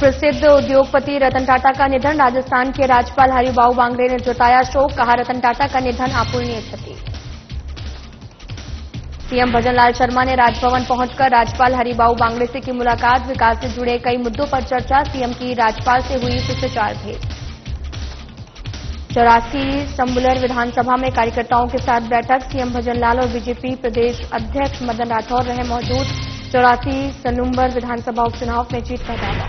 सुप्रसिद्ध उद्योगपति रतन टाटा का निधन। राजस्थान के राज्यपाल हरिभाऊ बांगड़े ने जताया शोक, कहा रतन टाटा का निधन अपूरणीय क्षति। सीएम भजनलाल शर्मा ने राजभवन पहुंचकर राज्यपाल हरिभाऊ बांगड़े से की मुलाकात। विकास से जुड़े कई मुद्दों पर चर्चा। सीएम की राज्यपाल से हुई शिष्टाचार भेंट। 84 संबुलर विधानसभा में कार्यकर्ताओं के साथ बैठक। सीएम भजनलाल और बीजेपी प्रदेश अध्यक्ष मदन राठौर रहे मौजूद। 84 सलुम्बर विधानसभा उपचुनाव में जीत का दावा।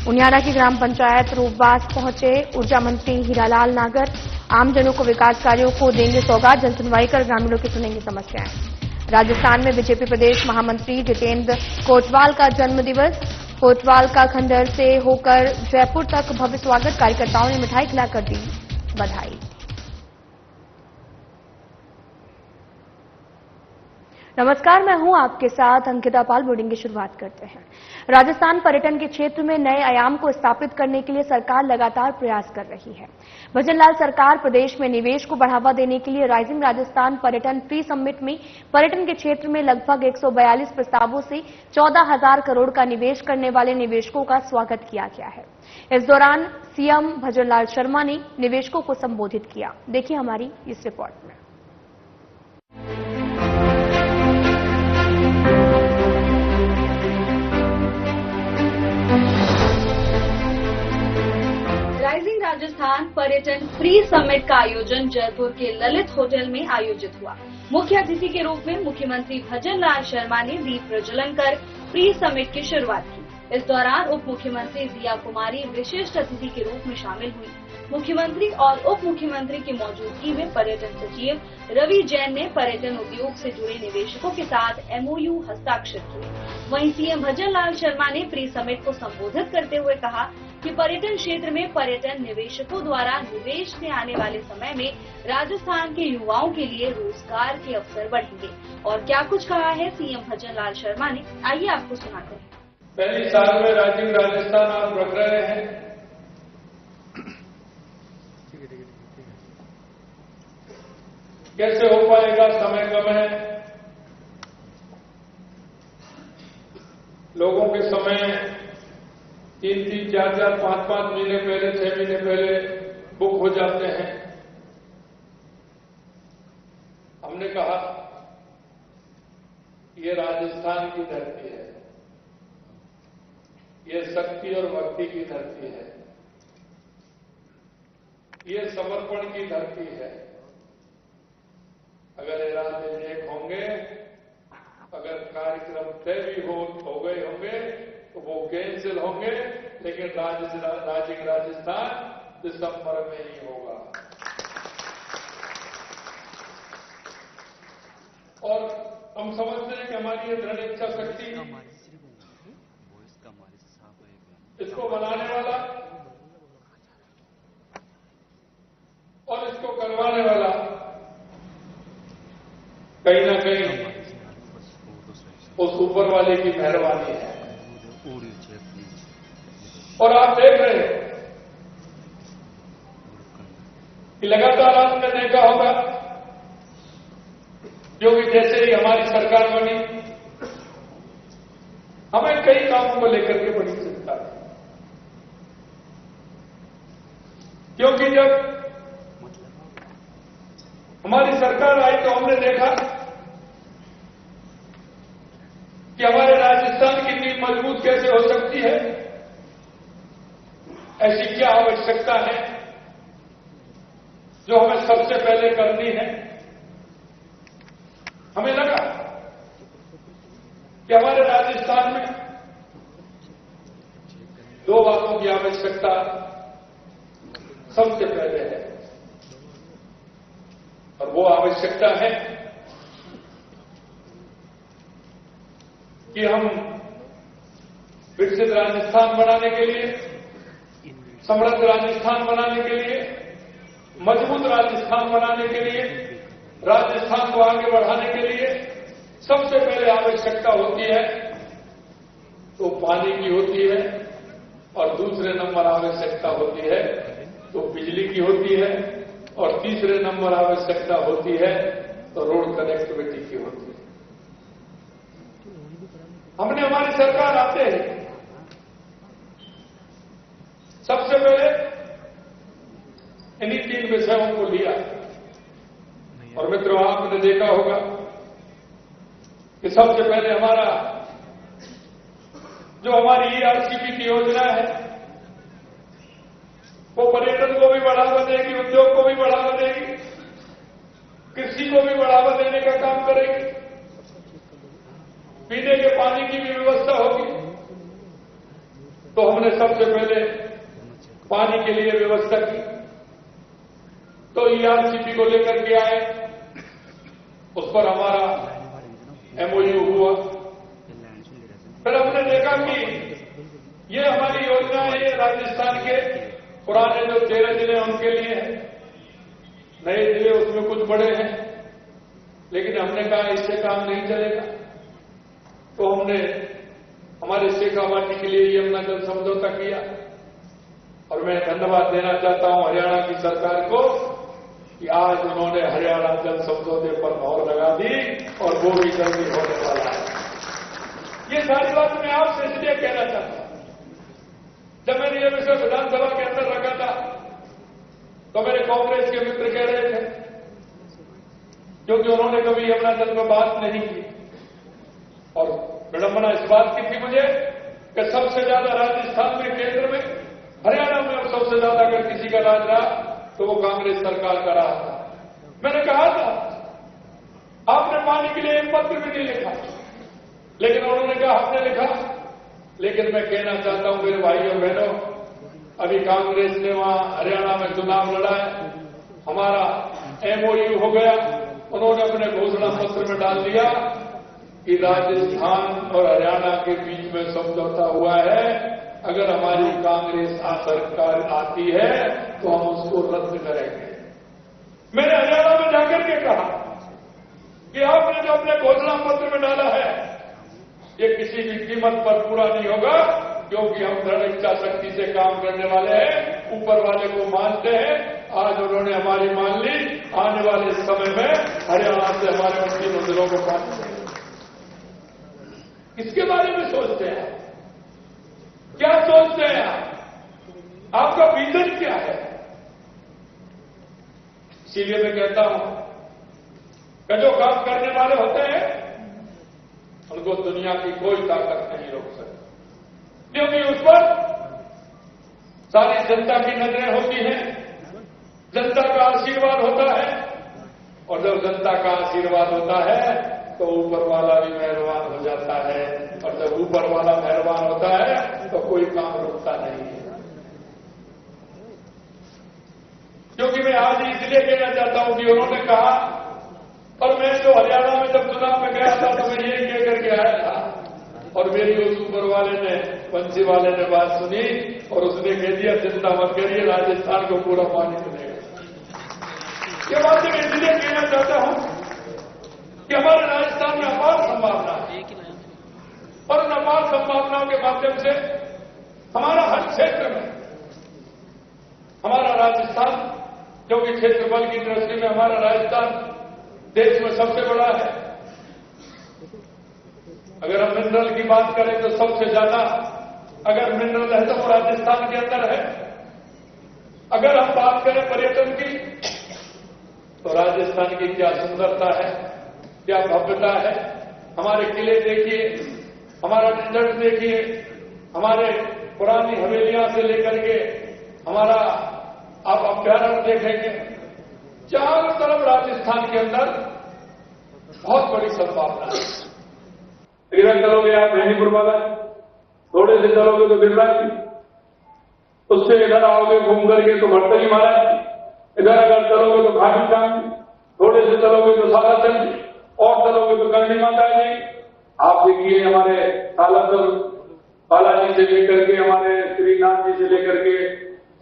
उनियारा की ग्राम पंचायत रूपबास पहुंचे ऊर्जा मंत्री हीरालाल नागर। आमजनों को विकास कार्यों को देंगे सौगात। जनसुनवाई कर ग्रामीणों की सुनेंगे समस्याएं। राजस्थान में बीजेपी प्रदेश महामंत्री जितेंद्र कोटवाल का जन्मदिवस। कोटवाल का खंडहर से होकर जयपुर तक भव्य स्वागत। कार्यकर्ताओं ने मिठाई खिलाकर दी बधाई। नमस्कार, मैं हूं आपके साथ अंकिता पाल। बुलेटिन की शुरुआत करते हैं। राजस्थान पर्यटन के क्षेत्र में नए आयाम को स्थापित करने के लिए सरकार लगातार प्रयास कर रही है। भजनलाल सरकार प्रदेश में निवेश को बढ़ावा देने के लिए राइजिंग राजस्थान पर्यटन प्री समिट में पर्यटन के क्षेत्र में लगभग 142 प्रस्तावों से 14,000 करोड़ का निवेश करने वाले निवेशकों का स्वागत किया गया है। इस दौरान सीएम भजनलाल शर्मा ने निवेशकों को संबोधित किया। देखिए हमारी इस रिपोर्ट में। राइजिंग राजस्थान पर्यटन प्री समिट का आयोजन जयपुर के ललित होटल में आयोजित हुआ। मुख्य अतिथि के रूप में मुख्यमंत्री भजनलाल शर्मा ने दीप प्रज्वलन कर प्री समिट की शुरुआत की। इस दौरान उप मुख्यमंत्री दिया कुमारी विशिष्ट अतिथि के रूप में शामिल हुई। मुख्यमंत्री और उप मुख्यमंत्री की मौजूदगी में पर्यटन सचिव रवि जैन ने पर्यटन उद्योग से जुड़े निवेशकों के साथ एमओयू हस्ताक्षर किए। वहीं सीएम भजनलाल शर्मा ने प्री समिट को संबोधित करते हुए कहा कि पर्यटन क्षेत्र में पर्यटन निवेशकों द्वारा निवेश से आने वाले समय में राजस्थान के युवाओं के लिए रोजगार के अवसर बढ़ेंगे। और क्या कुछ कहा है सीएम भजनलाल शर्मा ने, आइए आपको सुनाते हैं। पहली साल में राइजिंग राजस्थान आप रख रहे हैं। कैसे हो पाएगा, समय कम है। लोगों के समय 3-3, 4-4, 5-5 महीने पहले, 6 महीने पहले बुक हो जाते हैं। हमने कहा ये राजस्थान की धरती है, ये शक्ति और भक्ति की धरती है, ये समर्पण की धरती है। अगर इरादे नेक होंगे, अगर कार्यक्रम तय भी हो गए होंगे तो वो कैंसिल होंगे, लेकिन राइजिंग राजस्थान दिसंबर में ही होगा। और हम समझते हैं कि हमारी ये दृढ़ इच्छा शक्ति, इसको बनाने वाला और इसको करवाने वाला कहीं ना कहीं उस ऊपर वाले की मेहरबानी है। और आप देख रहे हैं कि लगातार आपने देखा होगा क्योंकि जैसे ही हमारी सरकार बनी, हमें कई कामों को लेकर के बड़ी चिंता है। क्योंकि जब हमारी सरकार आई तो हमने देखा कि हमारे राजस्थान की नींव मजबूत कैसे हो सकती है, ऐसी क्या आवश्यकता है जो हमें सबसे पहले करनी है। हमें लगा कि हमारे राजस्थान में 2 बातों की आवश्यकता सबसे पहले है, और वो आवश्यकता है कि हम विकसित राजस्थान बनाने के लिए, समृद्ध राजस्थान बनाने के लिए, मजबूत राजस्थान बनाने के लिए, राजस्थान को आगे बढ़ाने के लिए सबसे पहले आवश्यकता होती है तो पानी की होती है, और दूसरे नंबर आवश्यकता होती है तो बिजली की होती है, और तीसरे नंबर आवश्यकता होती है तो रोड कनेक्टिविटी की होती है। हमने हमारी सरकार आते हैं सबसे पहले इन्हीं 3 विषयों को लिया। और मित्रों, आपने देखा होगा कि सबसे पहले हमारा जो हमारी ईआरसीपी की योजना है वो पर्यटन को भी बढ़ावा देगी, उद्योग को भी बढ़ावा देगी, कृषि को भी बढ़ावा देने का काम करेगी, पीने के पानी की भी व्यवस्था होगी। तो हमने सबसे पहले पानी के लिए व्यवस्था की, तो ईआरसीपी को लेकर के आए, उस पर हमारा एमओयू हुआ। फिर हमने देखा कि ये हमारी योजना है, ये राजस्थान के पुराने जो 13 जिले हैं उनके लिए है, नए जिले उसमें कुछ बड़े हैं, लेकिन हमने कहा इससे काम नहीं चलेगा। तो हमने हमारे शेखावाटी के लिए यमुना जल समझौता किया। और मैं धन्यवाद देना चाहता हूं हरियाणा की सरकार को कि आज उन्होंने हरियाणा जल समझौते पर मोहर लगा दी और वो भी जल्दी होने वाला है। ये सारी बात मैं आपसे इसलिए कहना चाहता हूं, जब मैंने ये विषय विधानसभा के अंदर रखा था तो मेरे कांग्रेस के मित्र कह रहे थे, क्योंकि उन्होंने कभी यमुना जल पर बात नहीं की। और विडंबना इस बात की थी मुझे कि सबसे ज्यादा राजस्थान में, केंद्र में, हरियाणा में और सबसे ज्यादा अगर किसी का राज रहा तो वो कांग्रेस सरकार का रहा था। मैंने कहा था आपने पानी के लिए एक पत्र भी नहीं लिखा, लेकिन उन्होंने कहा हमने लिखा। लेकिन मैं कहना चाहता हूं मेरे भाई और बहनों, अभी कांग्रेस ने वहां हरियाणा में चुनाव लड़ा है, हमारा एमओयू हो गया, उन्होंने अपने घोषणा पत्र में डाल दिया कि राजस्थान और हरियाणा के बीच में समझौता हुआ है, अगर हमारी कांग्रेस सरकार आती है तो हम उसको रद्द करेंगे। मैंने हरियाणा में जाकर के कहा कि आपने जो अपने घोषणा पत्र में डाला है ये किसी भी कीमत पर पूरा नहीं होगा, क्योंकि हम दृढ़ इच्छा शक्ति से काम करने वाले हैं, ऊपर वाले को मानते हैं। आज उन्होंने हमारी मान ली, आने वाले समय में हरियाणा से हमारे उन 3 जिलों को पानी देंगे। इसके बारे में सोचते हैं, क्या सोचते हैं आपका विजन क्या है? इसीलिए मैं कहता हूं कि जो काम करने वाले होते हैं उनको दुनिया की कोई ताकत नहीं रोक सकती, क्योंकि उस पर सारी जनता की नजरें होती हैं, जनता का आशीर्वाद होता है। और जब जनता का आशीर्वाद होता है तो ऊपर वाला भी मेहरबान हो जाता है, और जब ऊपर वाला मेहरबान होता है तो कोई काम रुकता नहीं है। क्योंकि मैं आज इसलिए कहना चाहता हूं कि उन्होंने कहा, और मैं जो हरियाणा में जब चुनाव में गया था तो मैं ये कह करके आया था, और मेरी उस ऊपर वाले ने, वंशी वाले ने बात सुनी और उसने कह दिया चिंता मत करिए, राजस्थान को पूरा पानी मिलेगा। ये बात मैं इसलिए कहना चाहता हूं कि हमारे राजस्थान में अपार संभावना है, और उन अपार संभावनाओं के माध्यम से हमारा हर क्षेत्र में हमारा राजस्थान, क्योंकि क्षेत्रफल की दृष्टि में हमारा राजस्थान देश में सबसे बड़ा है। अगर हम मिनरल की बात करें तो सबसे ज्यादा अगर मिनरल है तो वो राजस्थान के अंदर है। अगर हम बात करें पर्यटन की तो राजस्थान की क्या सुंदरता है, क्या भव्यता है। हमारे किले देखिए, हमारा डेजर्ट देखिए, हमारे पुरानी हवेलियां से लेकर के हमारा आप अभ्यारण्य देखेंगे, चारों तरफ राजस्थान के अंदर बहुत बड़ी संभावना है। इधर चलोगे आप बेनीपुर वाला, थोड़े से चलोगे तो गिरिराज, उससे इधर आओगे घूम करके तो भट्टली महाराज, इधर अगर चलोगे तो घाटी श्याम, थोड़े से चलोगे तो सालाचंद, और चलोगे तो करणी माता जी। आप देखिए हमारे सालाचल बालाजी से लेकर के, हमारे श्रीनाथ जी से लेकर के,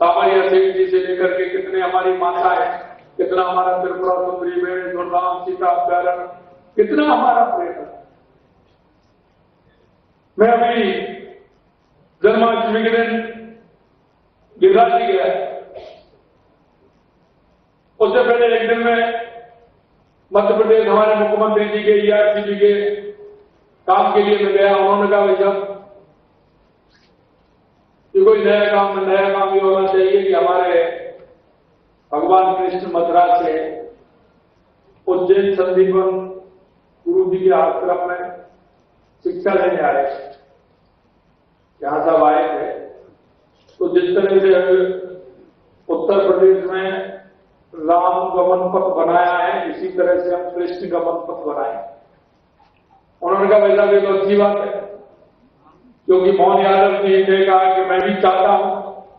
सामरिया देवी जी से लेकर के कितने हमारी माता है, कितना हमारा त्रिपुरा सुंदरी, वेणेश्वर धाम, सीता अभ्यारण्य, कितना हमारा पर्यटन। मैं अभी जन्माष्टमी के दिन गिरिराज जी गया, उससे पहले एक दिन में मध्य प्रदेश हमारे मुख्यमंत्री जी के, ईआरसीपी के काम के लिए मैं गया। उन्होंने कहा भाई साहब कि कोई नया काम ये होना चाहिए कि हमारे भगवान कृष्ण मथुरा से उज्जैन संदीपन गुरु जी के आश्रम में शिक्षा लेने आए, यहां सब आए थे। तो जिस तरह से उत्तर प्रदेश में राम गमन पथ बनाया है, इसी तरह से हम कृष्ण गमन पथ बनाए। उन्होंने कहा वैसा भी तो अच्छी बात है, क्योंकि मोहन यादव ने ये कहा कि मैं भी चाहता हूं।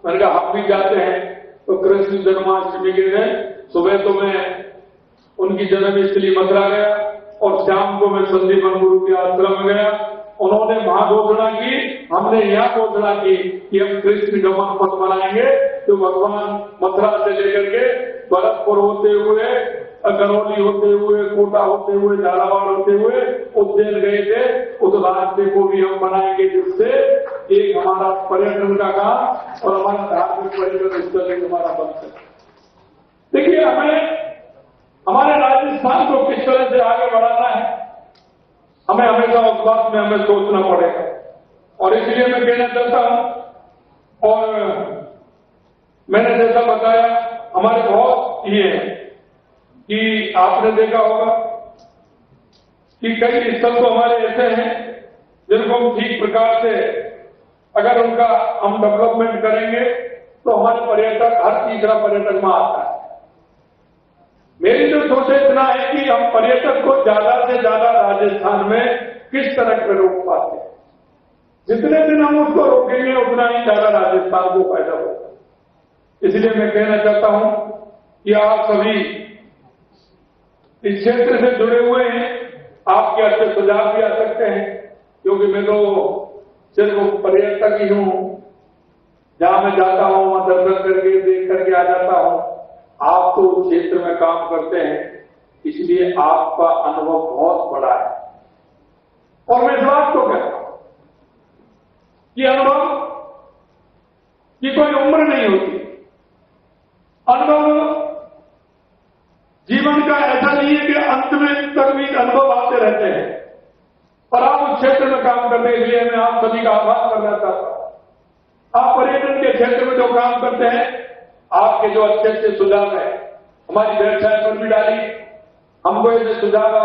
मैंने कहा हम भी जाते हैं। तो कृष्ण जन्माष्टमी के दिन सुबह तो मैं उनकी जन्मस्थली मथुरा गया और शाम को मैं संदीपन गुरु के आश्रम में गया। उन्होंने वहां घोषणा की, हमने यहाँ घोषणा की कि हम कृष्ण गमन पथ बनाएंगे। तो भगवान मथुरा से लेकर के भरतपुर होते हुए, करौली होते हुए, कोटा होते हुए, झालावाड़ होते हुए उज्जैन गए थे। उस रास्ते को भी हम बनाएंगे, जिससे एक हमारा पर्यटन का काम और हमारा धार्मिक पर्यटन स्थल हमारा बन सके। देखिए, हमें हमारे राजस्थान को किस तरह से आगे बढ़ाना है, हमें हमेशा उस बात में हमें सोचना पड़ेगा। और इसलिए मैं कहना चाहता हूं, और मैंने जैसा बताया, हमारे बहुत ये है कि आपने देखा होगा कि कई स्थल तो हमारे ऐसे हैं जिनको हम ठीक प्रकार से अगर उनका हम डेवलपमेंट करेंगे तो हमारे पर्यटक, हर तीसरा पर्यटक में आता है। मेरी जो सोच इतना है कि हम पर्यटक को ज्यादा से ज्यादा राजस्थान में किस तरह से रोक पाते हैं। जितने दिन हम उसको रोकेंगे उतना ही ज्यादा राजस्थान को फायदा होगा। इसलिए मैं कहना चाहता हूं कि आप सभी इस क्षेत्र से जुड़े हुए हैं, आपके अच्छे सुझाव भी आ सकते हैं, क्योंकि मैं तो सिर्फ पर्यटक ही हूं। जहां मैं जाता हूं वहां दर्शन करके देख करके आ जाता हूं। आप तो उस क्षेत्र में काम करते हैं, इसलिए आपका अनुभव बहुत बड़ा है। और मैं इस बात को कहता हूं कि अनुभव की कोई उम्र नहीं होती। अनुभव जीवन का ऐसा नहीं है कि अंत में तक भी अनुभव आते रहते हैं। पर आप उस क्षेत्र में काम करने के लिए मैं आप सभी का आभार करना चाहता हूं। आप पर्यटन के क्षेत्र में जो काम करते हैं, आपके जो अच्छे अच्छे सुझाव है, हमारी वेबसाइट पर भी डाली, हमको ऐसे सुझाव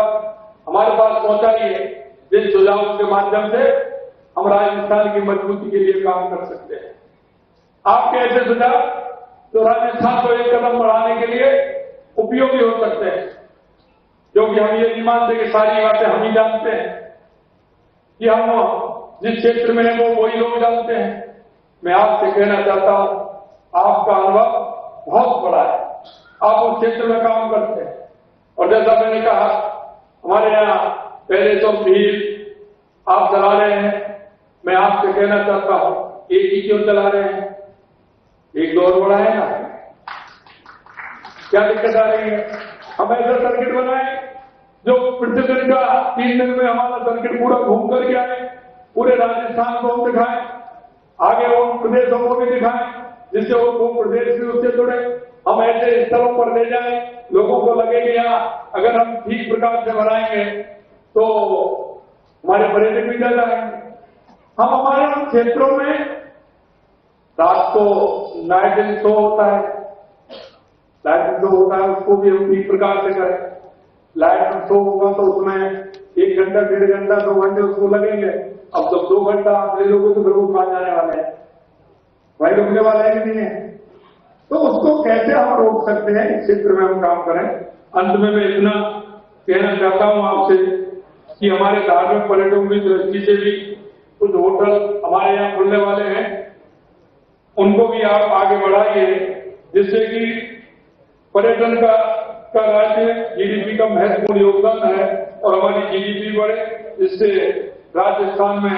हमारे पास पहुंचाइए, जिन सुझावों के माध्यम से हम राजस्थान की मजबूती के लिए काम कर सकते हैं। आपके ऐसे सुझाव जो राजस्थान को एक कदम बढ़ाने के लिए उपयोगी हो सकते हैं, क्योंकि हम ये नहीं मानते कि सारी बातें हम ही जानते हैं, कि हम जिस क्षेत्र में हैं वो वही लोग जानते हैं। मैं आपसे कहना चाहता हूं, आपका अनुभव बहुत बड़ा है, आप उस क्षेत्र में काम करते हैं। और जैसा मैंने कहा, हमारे यहाँ पहले तो भीड़ आप चला रहे हैं। मैं आपसे कहना चाहता हूं, एक ही क्यों चला रहे हैं, एक दो और बढ़ाए ना। क्या दिक्कत आ रही है? हम ऐसा सर्किट बनाए जो प्रतिदिन का 3 दिन में हमारा सर्किट पूरा घूम करके आए, पूरे राजस्थान को हम दिखाएं, आगे वो प्रदेशों को भी दिखाएं, जिससे वो प्रदेश भी उससे जुड़े। हम ऐसे स्थलों पर ले जाएं, लोगों को लगे कि यहाँ अगर हम ठीक प्रकार से बनाएंगे तो हमारे पर्यटक भी ज्यादा आएंगे। हम हमारे क्षेत्रों में रात को नाइट शो होता है, लाइट शो होता है, उसको भी हम ठीक प्रकार से करें। लाइट शो होगा तो उसमें 1 घंटा, 1.5 घंटा, 2 घंटे उसको लगेंगे। अब जब 2 घंटा आप ले लोगे तो फिर वो कहाँ जाने वाले हैं, वही रुकने वाले हैं कि नहीं है। तो उसको कैसे हम रोक सकते हैं, इस क्षेत्र में हम काम करें। अंत में मैं इतना कहना चाहता हूं आपसे कि हमारे धार्मिक पर्यटकों की दृष्टि से भी कुछ होटल हमारे यहाँ खुलने वाले हैं, उनको भी आप आगे बढ़ाइए, जिससे कि पर्यटन का राज्य जीडीपी का महत्वपूर्ण योगदान है और हमारी जीडीपी बढ़े, जिससे राजस्थान में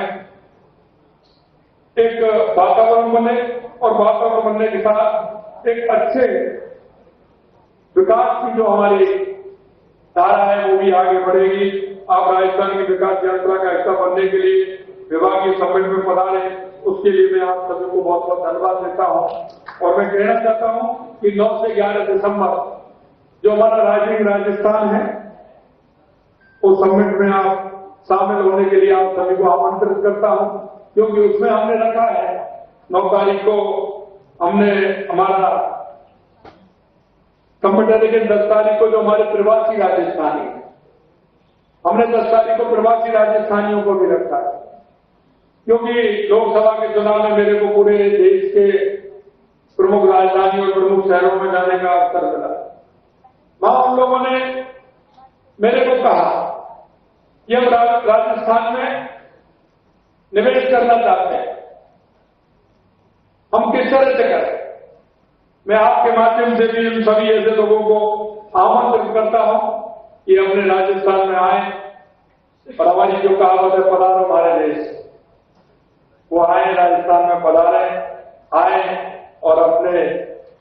एक वातावरण बने और वातावरण बनने के साथ एक अच्छे विकास की जो हमारी धारा है वो भी आगे बढ़ेगी। आप राजस्थान की विकास यात्रा का हिस्सा बनने के लिए विभागीय समिट में पधारे, उसके लिए मैं आप सभी को बहुत बहुत धन्यवाद देता हूं। और मैं कहना चाहता हूं कि 9 से 11 दिसंबर जो हमारा राजस्थान है, उस समिट में आप शामिल होने के लिए आप सभी को आमंत्रित करता हूं, क्योंकि उसमें हमने रखा है 9 तारीख को हमने हमारा कंप्यूटर, लेकिन 10 तारीख को जो हमारे प्रवासी राजस्थानी हैं, हमने 10 तारीख को प्रवासी राजस्थानियों को भी रखा है, क्योंकि लोकसभा के चुनाव में मेरे को पूरे देश के प्रमुख राजधानी और प्रमुख शहरों में जाने का अवसर मिला। वहां उन लोगों ने मेरे को कहा कि हम राजस्थान में निवेश करना चाहते हैं, हम किस तरह से करें। मैं आपके माध्यम से भी उन सभी ऐसे लोगों को आमंत्रित करता हूं कि अपने राजस्थान में आए और हमारी जो कहावत है पधारो हमारे देश, वो आए, राजस्थान में पधारे, आए और अपने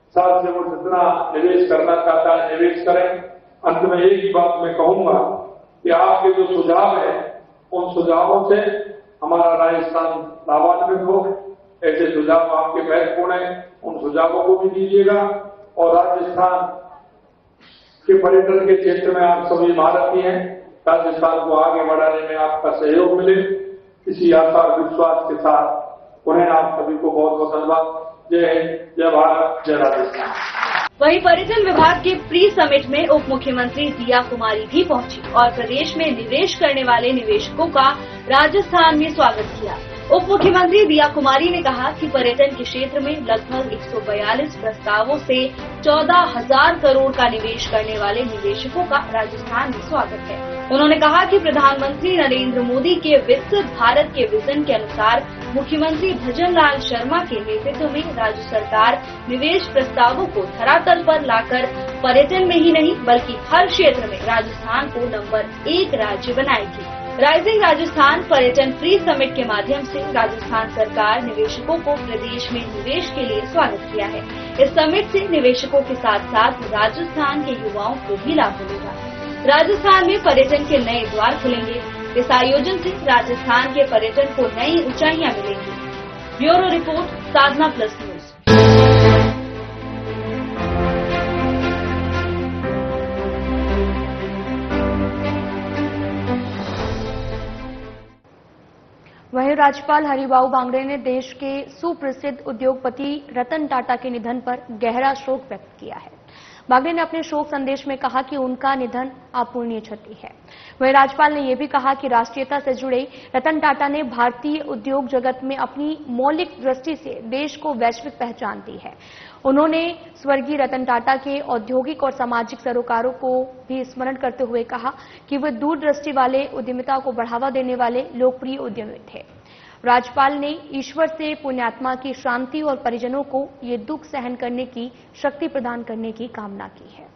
साथ से वो जितना निवेश करना चाहता है निवेश करें। अंत में एक ही बात मैं कहूंगा कि आपके जो सुझाव है उन सुझावों से हमारा राजस्थान लाभान्वित हो। ऐसे सुझाव आपके महत्वपूर्ण हैं, उन सुझावों को भी दीजिएगा। और राजस्थान के पर्यटन के क्षेत्र में आप सभी महारथी हैं, राजस्थान को आगे बढ़ाने में आपका सहयोग मिले, इसी आशा और विश्वास के साथ उन्हें आप सभी को बहुत बहुत धन्यवाद। जय हिंद, जय भारत, जय राजस्थान। वहीं पर्यटन विभाग के प्री समिट में उप मुख्यमंत्री दिया कुमारी भी पहुंची और प्रदेश में निवेश करने वाले निवेशकों का राजस्थान में स्वागत किया। उप मुख्यमंत्री दिया कुमारी ने कहा कि पर्यटन के क्षेत्र में लगभग 142 प्रस्तावों से 14,000 करोड़ का निवेश करने वाले निवेशकों का राजस्थान में स्वागत है। उन्होंने कहा कि प्रधानमंत्री नरेंद्र मोदी के विकसित भारत के विजन के अनुसार मुख्यमंत्री भजन लाल शर्मा के नेतृत्व में राज्य सरकार निवेश प्रस्तावों को धरातल पर लाकर पर्यटन में ही नहीं बल्कि हर क्षेत्र में राजस्थान को नंबर 1 राज्य बनाएगी। राइजिंग राजस्थान पर्यटन प्री समिट के माध्यम से राजस्थान सरकार निवेशकों को प्रदेश में निवेश के लिए स्वागत किया है। इस समिट से निवेशकों के साथ साथ राजस्थान के युवाओं को भी लाभ मिलेगा। राजस्थान में पर्यटन के नए द्वार खुलेंगे। इस आयोजन से राजस्थान के पर्यटन को नई ऊंचाइयां मिलेंगी। ब्यूरो रिपोर्ट, साधना प्लस न्यूज। वहीं राज्यपाल हरिबाऊ बांगड़े ने देश के सुप्रसिद्ध उद्योगपति रतन टाटा के निधन पर गहरा शोक व्यक्त किया है। बांगड़े ने अपने शोक संदेश में कहा कि उनका निधन अपूरणीय क्षति है। वहीं राज्यपाल ने यह भी कहा कि राष्ट्रीयता से जुड़े रतन टाटा ने भारतीय उद्योग जगत में अपनी मौलिक दृष्टि से देश को वैश्विक पहचान दी है। उन्होंने स्वर्गीय रतन टाटा के औद्योगिक और सामाजिक सरोकारों को भी स्मरण करते हुए कहा कि वे दूरदृष्टि वाले उद्यमिता को बढ़ावा देने वाले लोकप्रिय उद्यमी थे। राज्यपाल ने ईश्वर से पुण्यात्मा की शांति और परिजनों को ये दुख सहन करने की शक्ति प्रदान करने की कामना की है।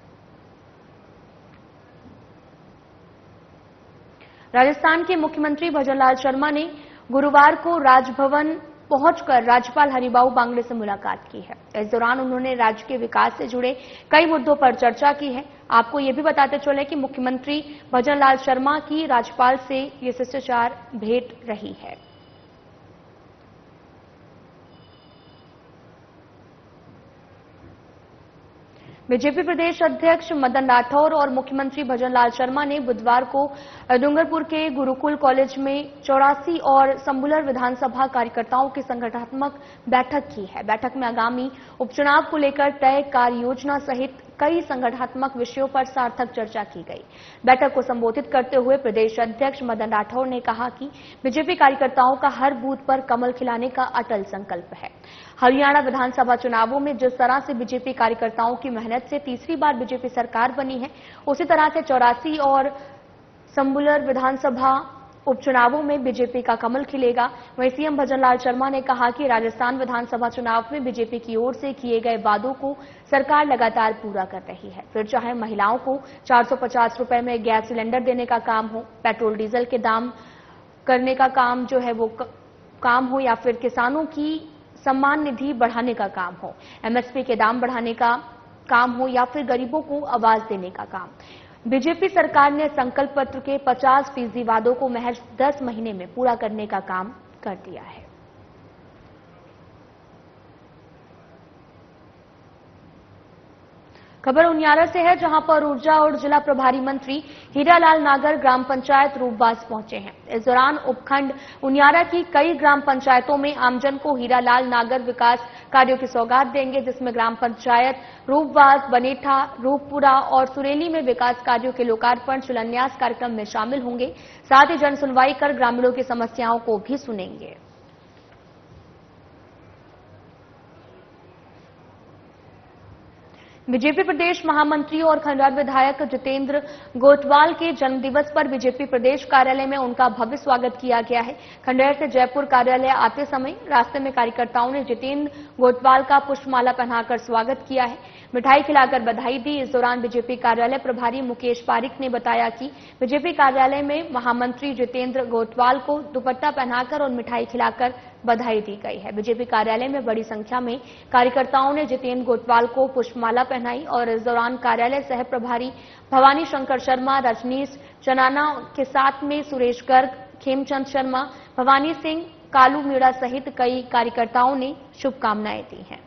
राजस्थान के मुख्यमंत्री भजन लाल शर्मा ने गुरुवार को राजभवन पहुंचकर राज्यपाल हरिबाऊ बांगड़े से मुलाकात की है। इस दौरान उन्होंने राज्य के विकास से जुड़े कई मुद्दों पर चर्चा की है। आपको ये भी बताते चले कि मुख्यमंत्री भजन लाल शर्मा की राज्यपाल से ये शिष्टाचार भेंट रही है। बीजेपी प्रदेश अध्यक्ष मदन राठौर और मुख्यमंत्री भजन लाल शर्मा ने बुधवार को डूंगरपुर के गुरुकुल कॉलेज में 84 और संबुलर विधानसभा कार्यकर्ताओं की संगठनात्मक बैठक की है। बैठक में आगामी उपचुनाव को लेकर तय कार्य योजना सहित कई संगठनात्मक विषयों पर सार्थक चर्चा की गई। बैठक को संबोधित करते हुए प्रदेश अध्यक्ष मदन राठौर ने कहा कि बीजेपी कार्यकर्ताओं का हर बूथ पर कमल खिलाने का अटल संकल्प है। हरियाणा विधानसभा चुनावों में जिस तरह से बीजेपी कार्यकर्ताओं की मेहनत से तीसरी बार बीजेपी सरकार बनी है, उसी तरह से 84 और संबुलर विधानसभा उपचुनावों में बीजेपी का कमल खिलेगा। वहीं सीएम भजन लाल शर्मा ने कहा कि राजस्थान विधानसभा चुनाव में बीजेपी की ओर से किए गए वादों को सरकार लगातार पूरा कर रही है। फिर चाहे महिलाओं को 450 रुपए में गैस सिलेंडर देने का काम हो, पेट्रोल डीजल के दाम करने का काम जो है वो काम हो, या फिर किसानों की सम्मान निधि बढ़ाने का काम हो, एमएसपी के दाम बढ़ाने का काम हो, या फिर गरीबों को आवाज देने का काम। बीजेपी सरकार ने संकल्प पत्र के 50% वादों को महज 10 महीने में पूरा करने का काम कर दिया है। खबर उनियारा से है, जहां पर ऊर्जा और जिला प्रभारी मंत्री हीरालाल नागर ग्राम पंचायत रूपबास पहुंचे हैं। इस दौरान उपखंड उनियारा की कई ग्राम पंचायतों में आमजन को हीरालाल नागर विकास कार्यों की सौगात देंगे, जिसमें ग्राम पंचायत रूपबास, बनेठा, रूपपुरा और सुरेली में विकास कार्यों के लोकार्पण शिलान्यास कार्यक्रम में शामिल होंगे। साथ ही जन सुनवाई कर ग्रामीणों की समस्याओं को भी सुनेंगे। बीजेपी प्रदेश महामंत्री और खंडार विधायक जितेंद्र गोटवाल के जन्मदिवस पर बीजेपी प्रदेश कार्यालय में उनका भव्य स्वागत किया गया है। खंडेर से जयपुर कार्यालय आते समय रास्ते में कार्यकर्ताओं ने जितेंद्र गोटवाल का पुष्पमाला पहनाकर स्वागत किया है, मिठाई खिलाकर बधाई दी। इस दौरान बीजेपी कार्यालय प्रभारी मुकेश पारिक ने बताया कि बीजेपी कार्यालय में महामंत्री जितेंद्र गोटवाल को दुपट्टा पहनाकर और मिठाई खिलाकर बधाई दी गई है। बीजेपी कार्यालय में बड़ी संख्या में कार्यकर्ताओं ने जितेंद्र गोटवाल को पुष्पमाला पहनाई और इस दौरान कार्यालय सह प्रभारी भवानी शंकर शर्मा, रजनीश चनाना के साथ में सुरेश गर्ग, खेमचंद शर्मा, भवानी सिंह, कालू मीणा सहित कई कार्यकर्ताओं ने शुभकामनाएं दी हैं।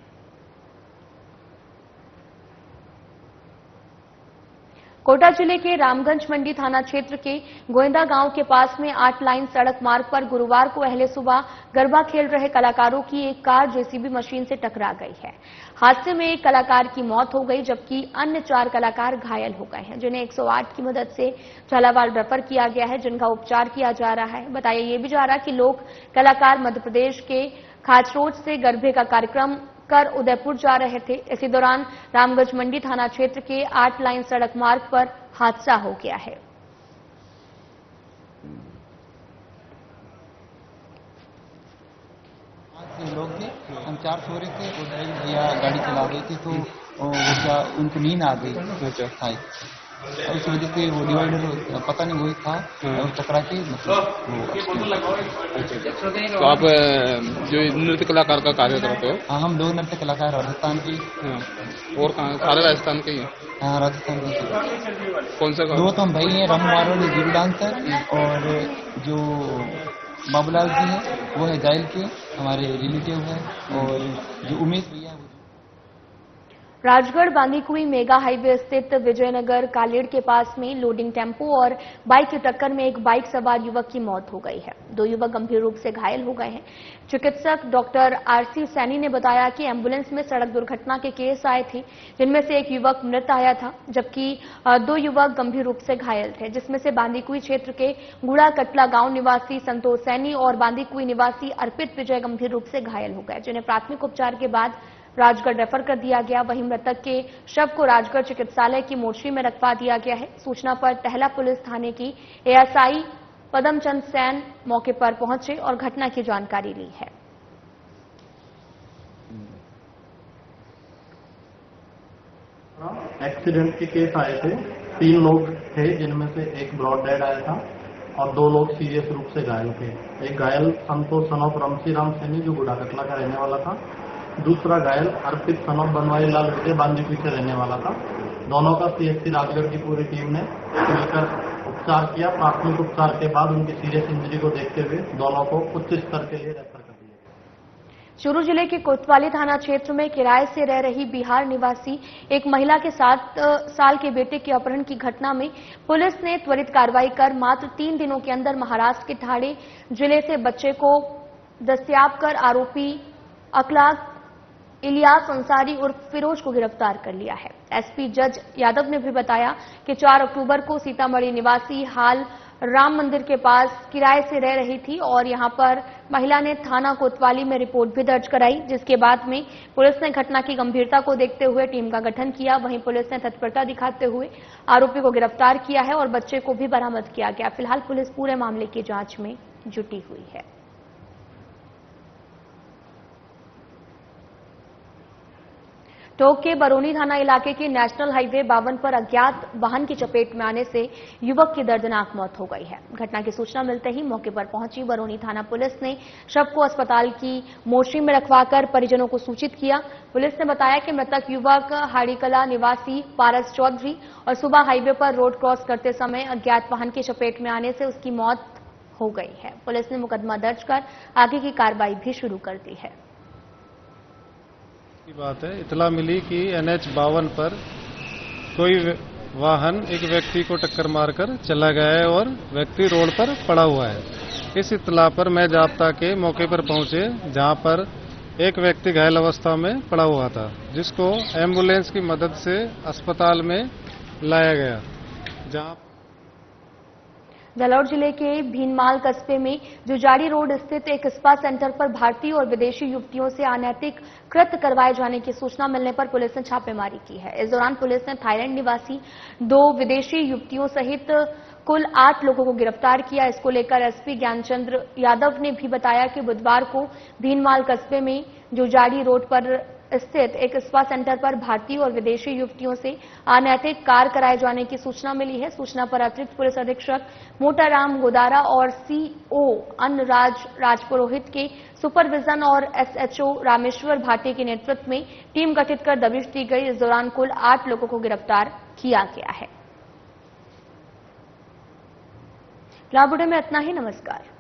कोटा जिले के रामगंज मंडी थाना क्षेत्र के गोविंदा गांव के पास में 8 लाइन सड़क मार्ग पर गुरुवार को अहले सुबह गरबा खेल रहे कलाकारों की एक कार जेसीबी मशीन से टकरा गई है। हादसे में एक कलाकार की मौत हो गई, जबकि अन्य 4 कलाकार घायल हो गए हैं, जिन्हें 108 की मदद से झालावाड़ रेफर किया गया है, जिनका उपचार किया जा रहा है। बताया ये भी जा रहा है कि लोक कलाकार मध्य प्रदेश के खाचरोड से गरबे का कार्यक्रम कर उदयपुर जा रहे थे। इसी दौरान रामगंज मंडी थाना क्षेत्र के 8 लाइन सड़क मार्ग पर हादसा हो गया है। लोग थे, हम 4 सो रहे थे, तो ड्राइवर भैया गाड़ी चला रहे थे, तो वो क्या उनको नींद आ गई था, उस वजह से वो डिवाइडर पता नहीं वही था और टकरा के तो आप जो नृत्य कलाकार का कार्य करते हो? हाँ, हम 2 नृत्य कलाकार राजस्थान के। और कहाँ? सारे राजस्थान के ही? हाँ, राजस्थान के। कौन सा? 2 तो हम भाई हैं, रामू मारवाड़ी जीरो डांसर, और जो बाबूलाल जी है वो है जायल के, हमारे रिलेटिव है, और जो उमेश भैया है। राजगढ़ बांदीकुई मेगा हाईवे स्थित विजयनगर कालेड़ के पास में लोडिंग टेम्पो और बाइक की टक्कर में एक बाइक सवार युवक की मौत हो गई है। 2 युवक गंभीर रूप से घायल हो गए हैं। चिकित्सक डॉक्टर आरसी सैनी ने बताया कि एम्बुलेंस में सड़क दुर्घटना के केस आए थे, जिनमें से एक युवक मृत आया था, जबकि 2 युवक गंभीर रूप से घायल थे, जिसमें से बांदीकुई क्षेत्र के गुड़ा कटला गांव निवासी संतोष सैनी और बांदीकुई निवासी अर्पित विजय गंभीर रूप से घायल हो गए, जिन्हें प्राथमिक उपचार के बाद राजगढ़ रेफर कर दिया गया। वहीं मृतक के शव को राजगढ़ चिकित्सालय की मोर्चरी में रखवा दिया गया है। सूचना पर टहला पुलिस थाने की एएसआई पदमचंद सैन मौके पर पहुंचे और घटना की जानकारी ली है। एक्सीडेंट के केस आए थे, 3 लोग थे, जिनमें से एक ब्रॉड डेड आया था और 2 लोग सीरियस रूप से घायल थे। एक घायल संतोष सन ऑफ रमसी राम सैनी जो गुड़ा कटला का रहने वाला था, दूसरा घायल अर्पित सन ऑफ बनवारी लाल विजय बांदीकुई से रहने वाला था। दोनों का सीएचसी राजगढ़ की पूरी टीम ने मिलकर उपचार किया। प्राथमिक उपचार के बाद उनकी सीरियस इंजरी को देखते हुए दोनों को उच्च स्तर के लिए रेफर कर दिया गया। चूरू जिले के कोतवाली थाना क्षेत्र में किराए से रह रही बिहार निवासी एक महिला के 7 साल के बेटे के अपहरण की घटना में पुलिस ने त्वरित कार्रवाई कर मात्र 3 दिनों के अंदर महाराष्ट्र के ठाणे जिले से बच्चे को दस्तयाब कर आरोपी अखलाक इलियास अंसारी उर्फ फिरोज को गिरफ्तार कर लिया है। एसपी जज यादव ने भी बताया कि 4 अक्टूबर को सीतामढ़ी निवासी हाल राम मंदिर के पास किराए से रह रही थी और यहां पर महिला ने थाना कोतवाली में रिपोर्ट भी दर्ज कराई, जिसके बाद में पुलिस ने घटना की गंभीरता को देखते हुए टीम का गठन किया। वहीं पुलिस ने तत्परता दिखाते हुए आरोपी को गिरफ्तार किया है और बच्चे को भी बरामद किया गया। फिलहाल पुलिस पूरे मामले की जांच में जुटी हुई है। टोंक के बरौनी थाना इलाके के नेशनल हाईवे 52 पर अज्ञात वाहन की चपेट में आने से युवक की दर्दनाक मौत हो गई है। घटना की सूचना मिलते ही मौके पर पहुंची बरौनी थाना पुलिस ने शव को अस्पताल की मोर्चरी में रखवाकर परिजनों को सूचित किया। पुलिस ने बताया कि मृतक युवक हाड़ीकला निवासी पारस चौधरी और सुबह हाईवे पर रोड क्रॉस करते समय अज्ञात वाहन की चपेट में आने से उसकी मौत हो गई है। पुलिस ने मुकदमा दर्ज कर आगे की कार्रवाई भी शुरू कर दी है। की बात है, इतला मिली कि NH 52 पर कोई वाहन एक व्यक्ति को टक्कर मारकर चला गया है और व्यक्ति रोड पर पड़ा हुआ है। इस इत्तला पर मैं जाब्ता के मौके पर पहुंचे, जहां पर एक व्यक्ति घायल अवस्था में पड़ा हुआ था, जिसको एम्बुलेंस की मदद से अस्पताल में लाया गया। जहां जालौर जिले के भीनमाल कस्बे में जुजाड़ी रोड स्थित एक स्पा सेंटर पर भारतीय और विदेशी युवतियों से अनैतिक कृत्य करवाए जाने की सूचना मिलने पर पुलिस ने छापेमारी की है। इस दौरान पुलिस ने थाईलैंड निवासी 2 विदेशी युवतियों सहित कुल 8 लोगों को गिरफ्तार किया। इसको लेकर एसपी ज्ञानचंद्र यादव ने भी बताया कि बुधवार को भीनमाल कस्बे में जुजाड़ी रोड पर स्थित एक स्पा सेंटर पर भारतीय और विदेशी युवतियों से अनैतिक कार्य कराए जाने की सूचना मिली है। सूचना पर अतिरिक्त पुलिस अधीक्षक मोटाराम गोदारा और सीओ अन्नराज राजपुरोहित के सुपरविजन और एसएचओ रामेश्वर भाटी के नेतृत्व में टीम गठित कर दबिश दी गई। इस दौरान कुल 8 लोगों को गिरफ्तार किया गया है। लाबुडे में इतना ही। नमस्कार।